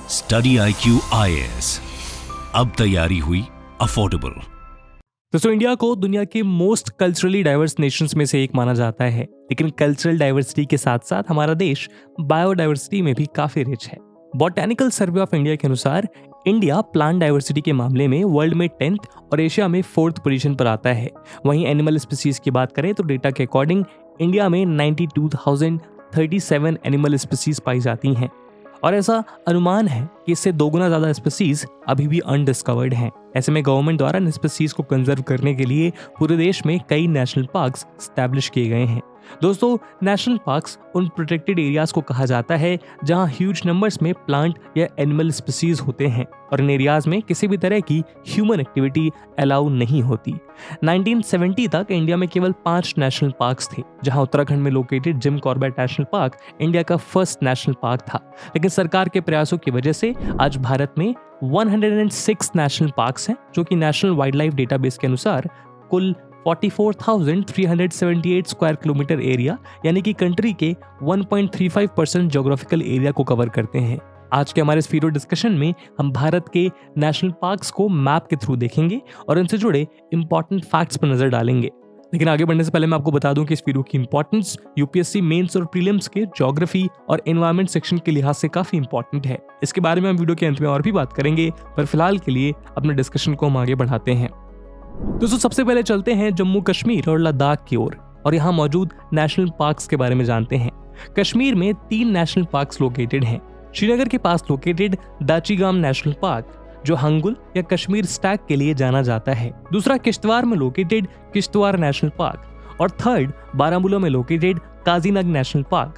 Study IQ IAS, अब तैयारी हुई अफोर्डेबल। दोस्तों, इंडिया को दुनिया के मोस्ट कल्चरली डाइवर्स नेशंस में से एक माना जाता है, लेकिन कल्चरल डाइवर्सिटी के साथ साथ हमारा देश बायोडाइवर्सिटी में भी काफी रिच है। बॉटैनिकल सर्वे ऑफ इंडिया के अनुसार इंडिया प्लांट डाइवर्सिटी के मामले में वर्ल्ड में 10th और एशिया में 4th पोजीशन पर आता है। वहीं एनिमल स्पीसीज की बात करें तो डेटा के अकॉर्डिंग इंडिया में 92,037 एनिमल स्पीसीज पाई जाती हैं और ऐसा अनुमान है कि इससे 2 गुना ज्यादा स्पीसीज अभी भी अनडिस्कवर्ड हैं। ऐसे में गवर्नमेंट द्वारा इन स्पीसीज को कंजर्व करने के लिए पूरे देश में कई नेशनल पार्क्स स्टैब्लिश किए गए हैं। दोस्तों, नेशनल पार्क्स उन प्रोटेक्टेड एरियाज को कहा जाता है जहां ह्यूज नंबर्स में प्लांट या एनिमल स्पीसीज होते हैं और इन एरियाज में किसी भी तरह की ह्यूमन एक्टिविटी अलाउ नहीं होती। 1970 तक इंडिया में केवल 5 नेशनल पार्क्स थे, जहां उत्तराखंड में located gym Corbett national park India का फर्स्ट नेशनल पार्क था। लेकिन सरकार के प्रयासों की वजह से आज भारत में 106 नेशनल पार्क्स हैं, जो कि नेशनल वाइल्ड लाइफ डेटाबेस के अनुसार कुल 44,378 स्क्वायर किलोमीटर एरिया यानी कि कंट्री के 1.35% ज्योग्राफिकल एरिया को कवर करते हैं। आज के हमारे इस वीडियो डिस्कशन में हम भारत के नेशनल पार्क्स को मैप के थ्रू देखेंगे और इनसे जुड़े इंपॉर्टेंट फैक्ट्स पर नजर डालेंगे। लेकिन आगे बढ़ने से पहले मैं आपको बता दूं कि इस वीडियो की इंपॉर्टेंस यूपीएससी मेंस और प्रीलिम्स के ज्योग्राफी और एनवायरमेंट सेक्शन के लिहाज से काफी इंपॉर्टेंट है। इसके बारे में हम वीडियो के अंत में और भी बात करेंगे, पर फिलहाल के लिए अपने डिस्कशन को हम आगे बढ़ाते हैं। दोस्तों, सबसे पहले चलते हैं जम्मू कश्मीर और लद्दाख की ओर और यहाँ मौजूद नेशनल पार्क्स के बारे में जानते हैं। कश्मीर में 3 नेशनल पार्क्स लोकेटेड हैं। श्रीनगर के पास लोकेटेड दाचीगाम नेशनल पार्क, जो हंगुल या कश्मीर स्टैग के लिए जाना जाता है। दूसरा किश्तवाड़ में लोकेटेड किश्तवाड़ नेशनल पार्क और थर्ड बारामूला में लोकेटेड काजीनग नेशनल पार्क।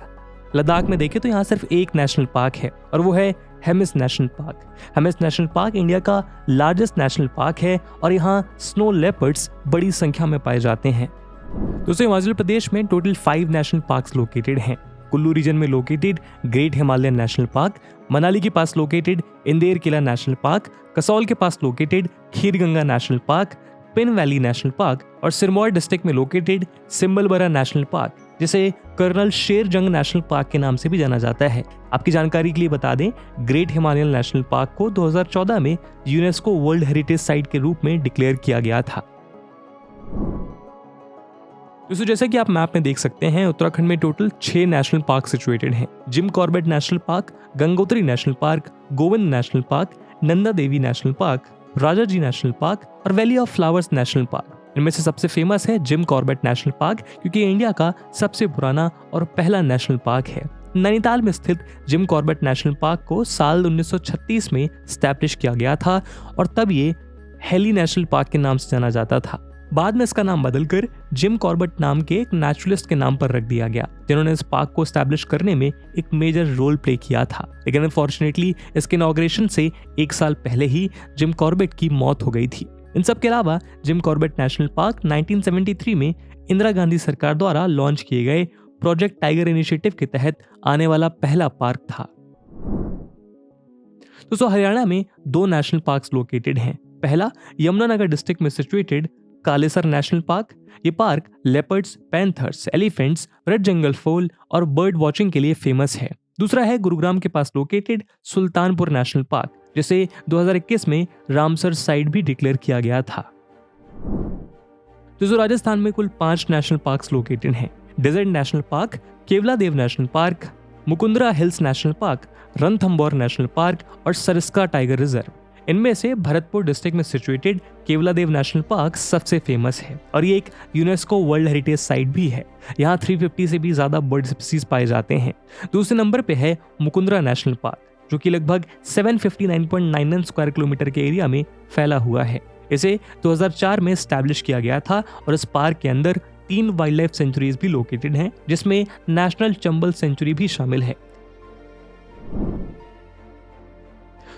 लद्दाख में देखें तो यहाँ सिर्फ एक नेशनल पार्क है और वो है Hemis national park. Hemis national park India का लार्जेस्ट नेशनल पार्क है और यहाँ स्नो लेपर्ड्स बड़ी संख्या में पाए जाते हैं। दोस्तों, हिमाचल प्रदेश में टोटल 5 नेशनल पार्क्स लोकेटेड हैं। कुल्लू रीजन में located great Himalayan national park, Manali के पास located Inder Kila national park, Kasol के पास located Khirganga national park, pin valley national park और सिरमौर डिस्ट्रिक्ट में लोकेटेड सिम्बलबरा नेशनल पार्क, जिसे colonel Sher Jang national park के नाम से भी जाना जाता है। आपकी जानकारी के लिए बता दें, ग्रेट हिमालयन नेशनल पार्क को 2014 में यूनेस्को वर्ल्ड हेरिटेज साइट के रूप में डिक्लेयर किया गया था। दोस्तों, जैसा कि आप मैप में देख सकते हैं, उत्तराखंड में टोटल 6 नेशनल पार्क सिचुएटेड हैं। Jim Corbett national park, Gangotri national park, Govind national park, Nanda Devi national park, Rajaji national park और valley of flowers national park. इनमें से सबसे फेमस है जिम कॉर्बेट नेशनल पार्क, क्योंकि इंडिया का सबसे पुराना और पहला नेशनल पार्क है। नैनीताल में स्थित जिम कॉर्बेट नेशनल पार्क को साल 1936 में स्टैब्लिश किया गया था और तब ये हेली नेशनल पार्क के नाम से जाना जाता था। बाद में इसका नाम बदलकर जिम कॉर्बेट नाम के एक नेचुरलिस्ट के नाम पर रख दिया गया, जिन्होंने इस पार्क को स्टैब्लिश करने में एक मेजर रोल प्ले किया था। लेकिन अनफॉर्चुनेटली इसके इनॉग्रेशन से 1 साल पहले ही जिम कॉर्बेट की मौत हो गई थी। इन सब के अलावा जिम कॉर्बेट नेशनल पार्क 1973 में इंदिरा गांधी सरकार द्वारा लॉन्च किए गए प्रोजेक्ट टाइगर इनिशिएटिव के तहत आने वाला पहला पार्क था। दोस्तों, हरियाणा में 2 नेशनल पार्क्स लोकेटेड हैं। पहला यमुनानगर डिस्ट्रिक्ट में सिचुएटेड कालेसर नेशनल पार्क। ये park leopards, panthers, elephants, red जंगल फॉल और बर्ड वॉचिंग के लिए फेमस है। दूसरा है गुरुग्राम के पास लोकेटेड सुल्तानपुर नेशनल पार्क, जिसे 2021 में रामसर साइट भी डिक्लेयर किया गया था। दोस्तों, राजस्थान में कुल 5 नेशनल पार्क्स लोकेटेड हैं। Desert national park, Keoladeo national park, Mukundra hills national park, Ranthambore national park और सरिस्का टाइगर रिजर्व। इनमें से भरतपुर डिस्ट्रिक्ट में सिचुएटेड केवलादेव नेशनल पार्क सबसे फेमस है और ये एक यूनेस्को वर्ल्ड हेरिटेज साइट भी है। यहाँ 350 से भी ज्यादा बर्ड स्पीसीज पाए जाते हैं। दूसरे नंबर पे है मुकुंदरा नेशनल पार्क, जो कि लगभग 759.99 स्क्वायर किलोमीटर के एरिया में फैला हुआ है। इसे 2004 में स्टैब्लिश किया गया था और इस पार्क के अंदर 3 वाइल्ड लाइफ सेंचुरीज भी लोकेटेड हैं, जिसमें नेशनल चंबल सेंचुरी भी शामिल है।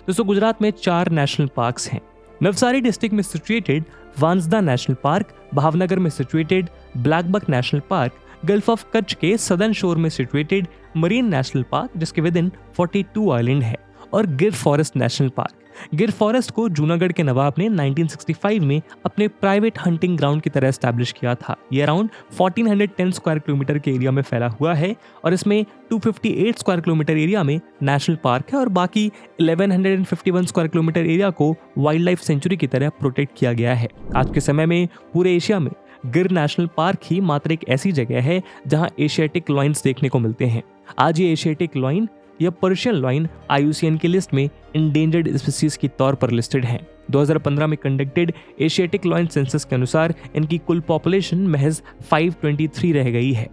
दोस्तों, गुजरात में 4 नेशनल पार्क्स हैं। नवसारी डिस्ट्रिक्ट में situated Vansda national park, Bhavnagar में situated blackbuck national park, gulf of Kutch के सदर्न शोर में सिचुएटेड मरीन नेशनल पार्क, जिसके विद इन 42 आइलैंड है, और Gir forest national park. Gir forest को जूनागढ़ के नवाब ने 1965 में अपने प्राइवेट हंटिंग ग्राउंड की तरह एस्टैब्लिश किया था। ये अराउंड 1410 स्क्वायर किलोमीटर के एरिया में फैला हुआ है और इसमें 258 स्क्वायर किलोमीटर एरिया में नेशनल पार्क है और बाकी 1151 स्क्वायर किलोमीटर एरिया को वाइल्ड लाइफ सेंचुरी की तरह प्रोटेक्ट किया गया है। आज के समय में पूरे एशिया में गिर नेशनल पार्क ही मात्र एक ऐसी जगह है जहां एशियाटिक लॉयंस देखने को मिलते हैं। आज ये एशियाटिक लॉयन या पर्शियन लॉयन IUCN की लिस्ट में इंडेंजर्ड स्पीसीज के तौर पर लिस्टेड है। 2015 में कंडक्टेड एशियाटिक लॉयन सेंसस के अनुसार इनकी कुल पॉपुलेशन महज 523 रह गई है।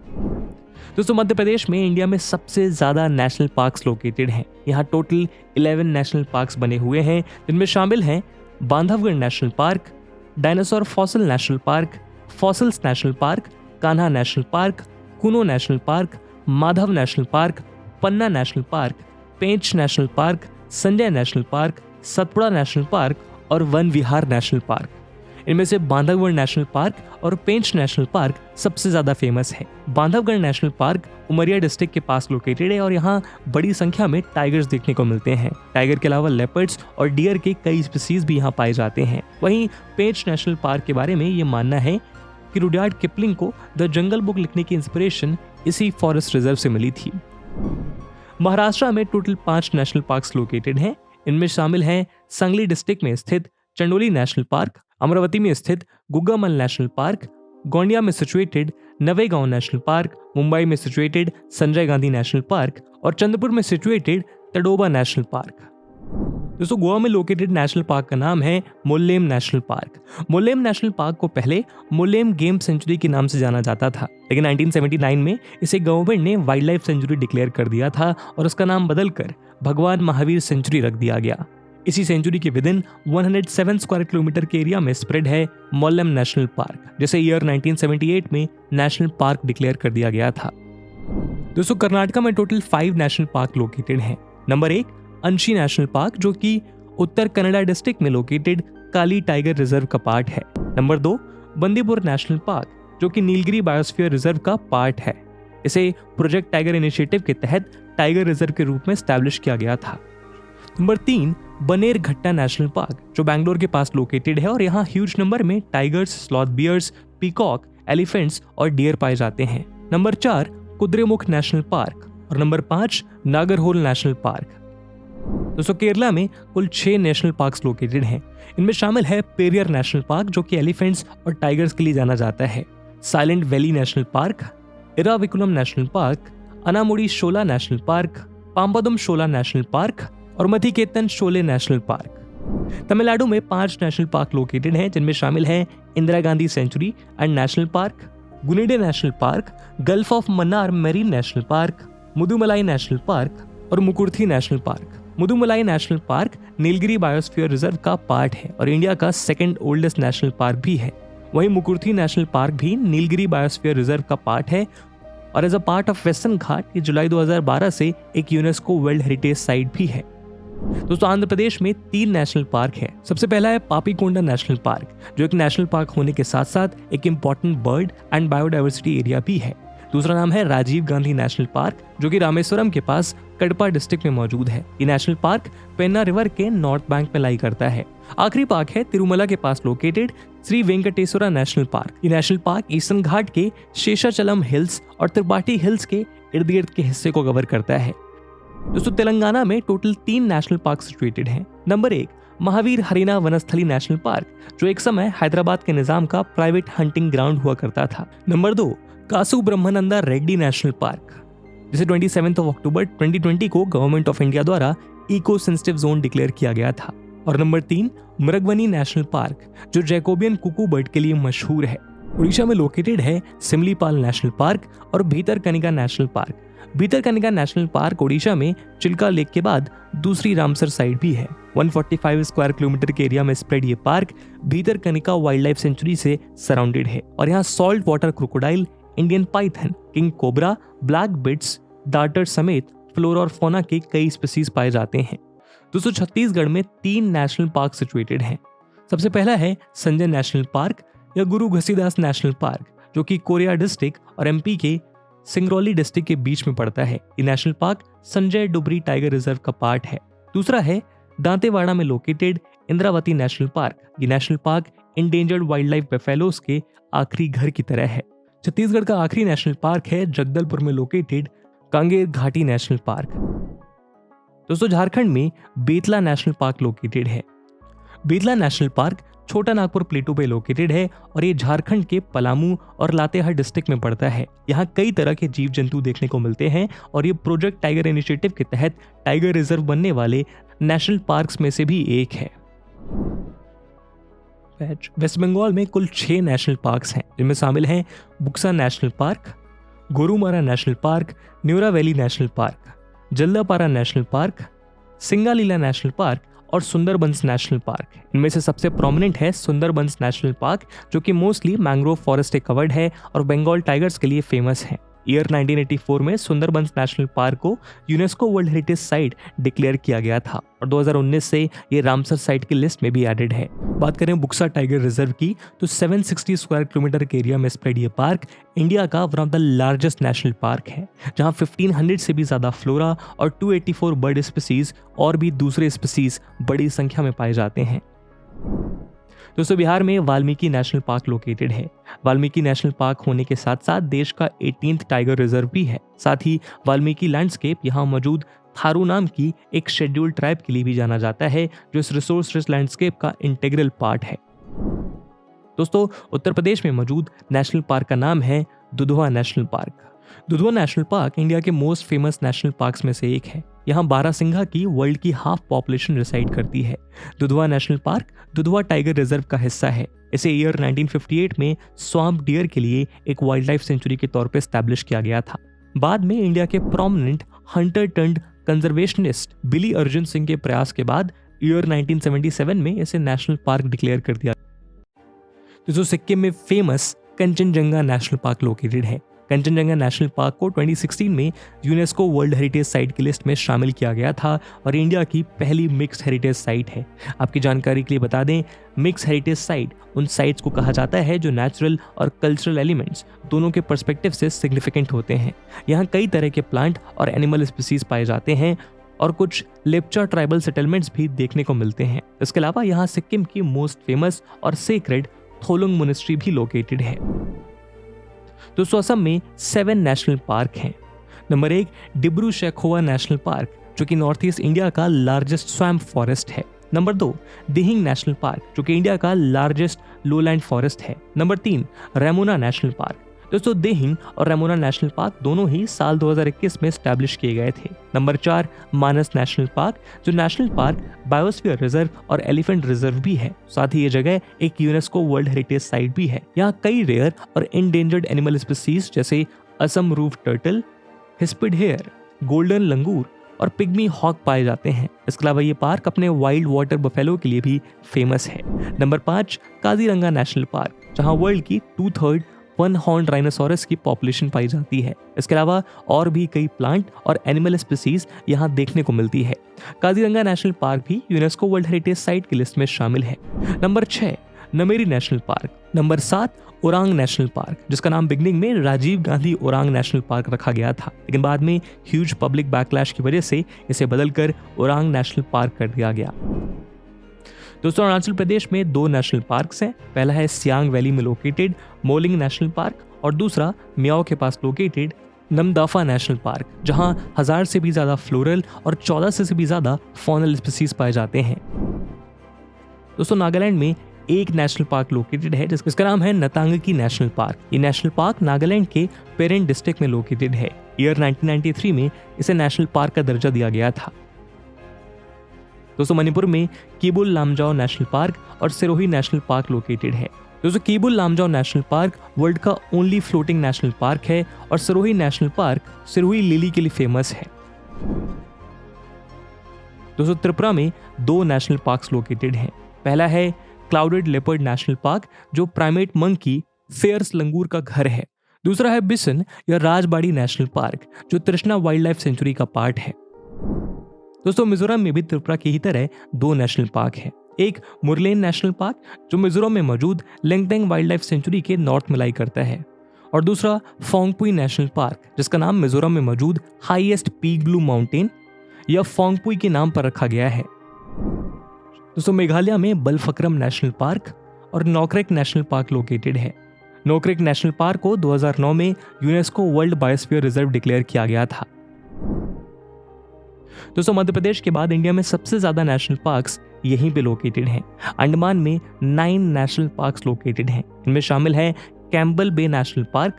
दोस्तों, मध्य प्रदेश में इंडिया में सबसे ज्यादा नेशनल पार्क्स लोकेटेड हैं। यहाँ टोटल 11 नेशनल पार्क्स बने हुए हैं, जिनमें शामिल हैं Bandhavgarh national park, dinosaur fossil national park, fossils national park, Kanha national park, Kuno national park, Madhav national park, Panna national park, Pench national park, Sanjay national park, Satpura national park और वन विहार नेशनल पार्क। इनमें से बांधवगढ़ नेशनल पार्क और पेंच नेशनल पार्क सबसे ज्यादा फेमस है। Bandhavgarh national park Umaria district के पास located है और यहाँ बड़ी संख्या में टाइगर्स देखने को मिलते हैं। टाइगर के अलावा लेपर्ड्स और डियर के कई स्पीसीज भी यहाँ पाए जाते हैं। वहीं पेंच नेशनल पार्क के बारे में ये मानना है कि रुडयार्ड किपलिंग को द जंगल बुक लिखने की इंस्पिरेशन इसी फॉरेस्ट रिजर्व से मिली थी। महाराष्ट्र में टोटल 5 नेशनल पार्क्स लोकेटेड हैं। इनमें शामिल हैं सांगली डिस्ट्रिक्ट में स्थित चंडोली नेशनल पार्क, अमरावती में स्थित गुग्गामल नेशनल पार्क, गोंडिया में situated Navegaon national park, Mumbai में situated Sanjay Gandhi national park और चंद्रपुर में सिचुएटेड तडोबा नेशनल पार्क। दोस्तों, गोवा में लोकेटेड नेशनल पार्क का नाम है Mollem national park. Mollem national park को पहले मोल्लेम गेम सेंचुरी के नाम से जाना जाता था, लेकिन 1979 में इसे गवर्नमेंट ने वाइल्ड लाइफ सेंचुरी डिक्लेयर कर दिया था और उसका नाम बदलकर भगवान महावीर सेंचुरी रख दिया गया। इसी सेंचुरी के विदिन 107 स्क्वायर किलोमीटर के एरिया में स्प्रेड है मोल्लेम नेशनल पार्क, जिसे ईयर 1978 में नेशनल पार्क डिक्लेयर कर दिया गया था। दोस्तों, कर्नाटका में टोटल 5 नेशनल पार्क लोकेटेड हैं। नंबर 1 अंशी नेशनल पार्क, जो कि उत्तर कन्नड़ा डिस्ट्रिक्ट में लोकेटेड काली टाइगर रिजर्व का पार्ट है। नंबर 2 बंदीपुर नेशनल पार्क, जो कि नीलगिरी बायोस्फीयर रिजर्व का पार्ट है। इसे प्रोजेक्ट टाइगर इनिशिएटिव के तहत टाइगर रिजर्व के रूप में एस्टैब्लिश किया गया था। नंबर 3 बनेर घट्टा नेशनल पार्क, जो बैंगलोर के पास लोकेटेड है और यहाँ ह्यूज नंबर में tigers, sloth bears, peacock, elephants और डियर पाए जाते हैं। नंबर 4 कुद्रेमुख नेशनल पार्क और नंबर 5 नागरहोल नेशनल पार्क। दोस्तों, केरला में कुल 6 नेशनल पार्क्स लोकेटेड हैं। इनमें शामिल है पेरियर नेशनल पार्क, जो कि एलिफेंट्स और टाइगर्स के लिए जाना जाता है, silent valley national park, Eravikulam national park, Anamudi Shola national park, Pambadum Shola national park और मथिकेतन शोले नेशनल पार्क। तमिलनाडु में 5 नेशनल पार्क लोकेटेड हैं, जिनमें शामिल हैं Indira Gandhi sanctuary and national park, Guindy national park, gulf of Mannar marine national park, Mudumalai national park और Mukurthi national park. Mudumalai national park Nilgiri biosphere reserve का part है और इंडिया का 2nd ओल्डेस्ट नेशनल पार्क भी है। वहीं मुकुर्थी नेशनल पार्क भी नीलगिरी बायोस्फीयर रिजर्व का पार्ट है और as a part of western Ghat ये जुलाई 2012 से एक यूनेस्को वर्ल्ड हेरिटेज साइट भी है। दोस्तों, आंध्र प्रदेश में 3 नेशनल पार्क है। सबसे पहला है पापीकोंडा नेशनल पार्क, जो एक नेशनल पार्क होने के साथ साथ एक important bird and biodiversity area भी है। दूसरा नाम है राजीव गांधी नेशनल पार्क, जो कि रामेश्वरम के पास कडपा डिस्ट्रिक्ट में मौजूद है। ये नेशनल पार्क पेन्ना रिवर के नॉर्थ बैंक में लाई करता है। आखिरी पार्क है तिरुमला के पास located Sri Venkateswara national park. ये नेशनल पार्क ईस्टर्न घाट के शेषाचलम हिल्स और त्रिपाठी हिल्स के इर्द गिर्द के हिस्से को कवर करता है। दोस्तों, तेलंगाना में टोटल 3 नेशनल पार्क सिचुएटेड हैं। नंबर 1 महावीर हरिना वनस्थली नेशनल पार्क, जो एक समय हैदराबाद के निजाम का प्राइवेट हंटिंग ग्राउंड हुआ करता था। Number 2 Kasu Brahmananda Reddy national park, जिसे 27 अक्टूबर 2020 को गवर्नमेंट ऑफ इंडिया द्वारा इको सेंसिटिव जोन डिक्लेयर किया गया था। और नंबर 3 मृगवनी नेशनल पार्क, जो जैकोबियन कुकू बर्ड के लिए मशहूर है। उड़ीसा में लोकेटेड है सिमलीपाल नेशनल पार्क और Bhitarkanika national park. Bhitarkanika national park Odisha में चिल्का लेक के बाद दूसरी रामसर साइट भी है। 145 स्क्वायर किलोमीटर के एरिया में स्प्रेड ये park Bhitarkanika wild life sanctuary से सराउंडेड है और यहाँ salt water crocodile, Indian Python, king cobra, black bits, darter समेत फ्लोरा और फौना के कई स्पीसीज पाए जाते हैं। दोस्तों, छत्तीसगढ़ में 3 नेशनल पार्क सिचुएटेड हैं। सबसे पहला है संजय नेशनल पार्क या गुरु घसीदास नेशनल पार्क, जो कि कोरिया डिस्ट्रिक्ट और एमपी के सिंगरौली डिस्ट्रिक्ट के बीच में पड़ता है। ये national park Sanjay Dhubri tiger reserve का पार्ट है। दूसरा है दांतेवाड़ा में लोकेटेड इंद्रावती नेशनल पार्क। ये national park endangered wild life buffaloes के आखिरी घर की तरह है। छत्तीसगढ़ का आखिरी नेशनल पार्क है जगदलपुर में लोकेटेड कांगेर घाटी नेशनल पार्क। दोस्तों झारखंड में बेतला नेशनल पार्क लोकेटेड है। बेतला नेशनल पार्क छोटा नागपुर प्लेटू पे लोकेटेड है और ये झारखंड के पलामू और लातेहार डिस्ट्रिक्ट में पड़ता है। यहाँ कई तरह के जीव जंतु देखने को मिलते हैं और ये प्रोजेक्ट टाइगर इनिशिएटिव के तहत टाइगर रिजर्व बनने वाले नेशनल पार्क्स में से भी एक है। वेस्ट बंगाल में कुल 6 नेशनल पार्क्स हैं, जिनमें शामिल हैं Buxa national park, Gorumara national park, Neora valley national park, Jaldapara national park, Singalila national park और सुंदरबंस नेशनल पार्क। इनमें से सबसे प्रोमिनेंट है सुंदरबंस नेशनल पार्क, जो कि मोस्टली मैंग्रोव फॉरेस्ट से कवर्ड है और बंगाल टाइगर्स के लिए फेमस है। ईयर 1984 में सुंदरबंस नेशनल पार्क को UNESCO world heritage site declare किया गया था और 2019 से ये रामसर साइट की लिस्ट में भी एडेड है। बात करें बुक्सा टाइगर रिजर्व की तो 760 स्क्वायर किलोमीटर के एरिया में स्प्रेड ये पार्क इंडिया का one of the largest national park है, जहां 1500 से भी ज्यादा फ्लोरा और 284 बर्ड स्पीसीज और भी दूसरे स्पीसीज बड़ी संख्या में पाए जाते हैं। दोस्तों बिहार में वाल्मीकि नेशनल पार्क लोकेटेड है। वाल्मीकि नेशनल पार्क होने के साथ साथ देश का 18th टाइगर रिजर्व भी है। साथ ही वाल्मीकि लैंडस्केप यहाँ मौजूद थारू नाम की एक शेड्यूल्ड ट्राइब के लिए भी जाना जाता है, जो इस रिसोर्स रिच लैंडस्केप का इंटीग्रल पार्ट है। दोस्तों उत्तर प्रदेश में मौजूद नेशनल पार्क का नाम है Dudhwa national park. Dudhwa national park India के मोस्ट फेमस नेशनल पार्क्स में से एक है। यहाँ बारहसिंघा की वर्ल्ड की हाफ पॉपुलेशन रिसाइड करती है। Dudhwa national park Dudhwa tiger reserve का हिस्सा है। इसे ईयर 1958 में स्वाम्प डियर के लिए एक वाइल्ड लाइफ सेंचुरी के तौर पर एस्टैब्लिश किया गया था। बाद में इंडिया के प्रोमिनेंट हंटर टर्न्ड कंजर्वेशनिस्ट बिली अर्जुन सिंह के प्रयास के बाद ईयर 1977 में इसे नेशनल पार्क डिक्लेयर कर दिया। जो सिक्किम में famous Kanchenjunga national park located है। कंचनजंगा नेशनल पार्क को 2016 में यूनेस्को वर्ल्ड हेरिटेज साइट की लिस्ट में शामिल किया गया था और इंडिया की पहली मिक्स्ड हेरिटेज साइट है। आपकी जानकारी के लिए बता दें, मिक्स हेरिटेज साइट उन साइट्स को कहा जाता है जो नेचुरल और कल्चरल एलिमेंट्स दोनों के पर्सपेक्टिव से सिग्निफिकेंट होते हैं। यहाँ कई तरह के प्लांट और एनिमल स्पीसीज पाए जाते हैं और कुछ लेप्चा ट्राइबल सेटलमेंट्स भी देखने को मिलते हैं। इसके अलावा यहाँ सिक्किम की मोस्ट फेमस और सेक्रेड थोलुंग मोनेस्ट्री भी लोकेटेड है। दोस्तों असम में 7 नेशनल पार्क हैं। Number 1 Dibru Saikhowa national park, जो कि नॉर्थ ईस्ट इंडिया का लार्जेस्ट स्वैम्प फॉरेस्ट है। नंबर 2 दिहिंग नेशनल पार्क, जो कि इंडिया का लार्जेस्ट लोलैंड फॉरेस्ट है। Number 3 Raimona national park. दोस्तों दिहिंग और रेमोना नेशनल पार्क दोनों ही साल 2021 में एस्टैब्लिश किए गए थे। नंबर 4 मानस नेशनल पार्क, जो नेशनल पार्क, बायोस्फीयर रिजर्व और एलिफेंट रिजर्व भी है। साथ ही ये जगह एक यूनेस्को वर्ल्ड हेरिटेज साइट भी है। यहाँ कई रेयर और इंडेंजर्ड एनिमल स्पीसीज जैसे Assam roof turtle, hispid hare, golden langur और पिग्मी हॉक पाए जाते हैं। इसके अलावा ये पार्क अपने वाइल्ड वाटर बफेलो के लिए भी फेमस है। नंबर 5 काजीरंगा नेशनल पार्क, जहाँ वर्ल्ड की 2/3 वन हॉर्न राइनोसोरस की पॉपुलेशन पाई जाती है। इसके अलावा और भी कई प्लांट और एनिमल स्पीसीज यहाँ देखने को मिलती है। काजीरंगा नेशनल पार्क भी यूनेस्को वर्ल्ड हेरिटेज साइट की लिस्ट में शामिल है। Number 6 Nameri national park. Number 7 Orang national park, जिसका नाम बिगनिंग में राजीव गांधी ओरांग नेशनल पार्क रखा गया था, लेकिन बाद में ह्यूज पब्लिक बैकलैश की वजह से इसे बदलकर ओरांग नेशनल पार्क कर दिया गया। दोस्तों अरुणाचल प्रदेश में 2 नेशनल पार्क्स हैं। पहला है सियांग वैली में लोकेटेड मोलिंग नेशनल पार्क और दूसरा मियाओ के पास लोकेटेड नमदाफा नेशनल पार्क, जहां 1000 से भी ज्यादा फ्लोरल और 14 से भी ज्यादा फॉनल स्पीसीज पाए जाते हैं। दोस्तों नागालैंड में एक नेशनल पार्क लोकेटेड है जिसका नाम है नतांगकी नेशनल पार्क। ये नेशनल पार्क नागालैंड के पेरेंट डिस्ट्रिक्ट में लोकेटेड है। ईयर 1993 में इसे नेशनल पार्क का दर्जा दिया गया था। दोस्तों मणिपुर में कीबुल लामजाओ नेशनल पार्क और सिरोही नेशनल पार्क लोकेटेड है। दोस्तों Keibul Lamjao national park world का ओनली फ्लोटिंग नेशनल पार्क है और Sirohi national park Sirohi lily के लिए फेमस है। दोस्तों त्रिपुरा में 2 नेशनल पार्क्स लोकेटेड हैं। पहला है क्लाउडेड लेपर्ड नेशनल पार्क, जो प्राइमेट मंकी फेयर्स लंगूर का घर है। दूसरा है बिसन या राजबाड़ी नेशनल पार्क, जो तृष्णा वाइल्ड लाइफ सेंचुरी का पार्ट है। दोस्तों मिजोरम में भी त्रिपुरा की ही तरह 2 नेशनल पार्क हैं। एक मुरलेन नेशनल पार्क, जो मिजोरम में मौजूद लेंगटेंग वाइल्ड लाइफ सेंचुरी के नॉर्थ में लाई करता है, और दूसरा फोंगपुई नेशनल पार्क, जिसका नाम मिजोरम में मौजूद हाईएस्ट पीक ब्लू माउंटेन यह फोंगपुई के नाम पर रखा गया है। दोस्तों मेघालय में बलफक्रम नेशनल पार्क और नोकरेक नेशनल पार्क लोकेटेड है। नोकरेक नेशनल पार्क को 2009 में UNESCO world biosphere reserve declare किया गया था। दोस्तों मध्य प्रदेश के बाद इंडिया में सबसे ज्यादा नेशनल पार्क्स यहीं पे लोकेटेड हैं। अंडमान में 9 नेशनल पार्क्स लोकेटेड हैं। इनमें शामिल है Campbell bay national park,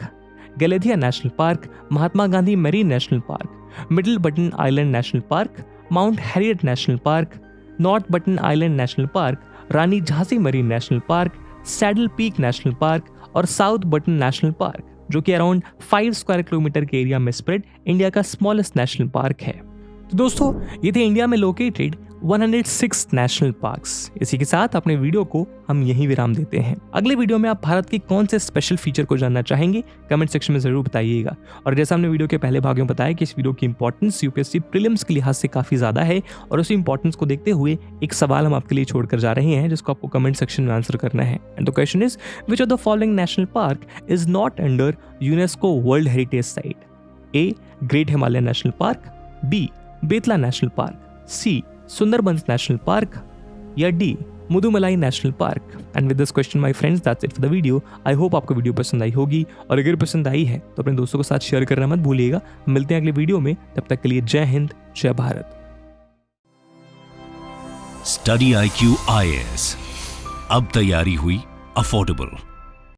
Galathea national park, Mahatma Gandhi marine national park, middle Button island national park, mount Harriet national park, north Button island national park, Rani Jhansi marine national park, saddle peak national park और south Button national park, जो कि around 5 square kilometre के area में spread India का smallest national park है। तो दोस्तों ये थे इंडिया में लोकेटेड 106 नेशनल पार्क्स। इसी के साथ अपने वीडियो को हम यहीं विराम देते हैं। अगले वीडियो में आप भारत के कौन से स्पेशल फीचर को जानना चाहेंगे कमेंट सेक्शन में जरूर बताइएगा। और जैसा हमने वीडियो के पहले भाग में बताया कि इस वीडियो की इंपॉर्टेंस यूपीएससी प्रीलिम्स के लिहाज से काफी ज्यादा है, और उसी इंपॉर्टेंस को देखते हुए एक सवाल हम आपके लिए छोड़कर जा रहे हैं जिसको आपको कमेंट सेक्शन में आंसर करना है। And the question is which of the following national park is not under UNESCO world heritage site? A great Himalayan national park, B Betla national park, C Sundarbans national park, या D Mudumalai national park? And with this question my friends that's it for the video. I hope आपको video पसंद आई होगी, और अगर पसंद आई है तो अपने दोस्तों के साथ शेयर करना मत भूलिएगा। मिलते हैं अगले वीडियो में, तब तक के लिए जय हिंद, जय भारत। स्टडी IQ IAS, अब तैयारी हुई अफोर्डेबल।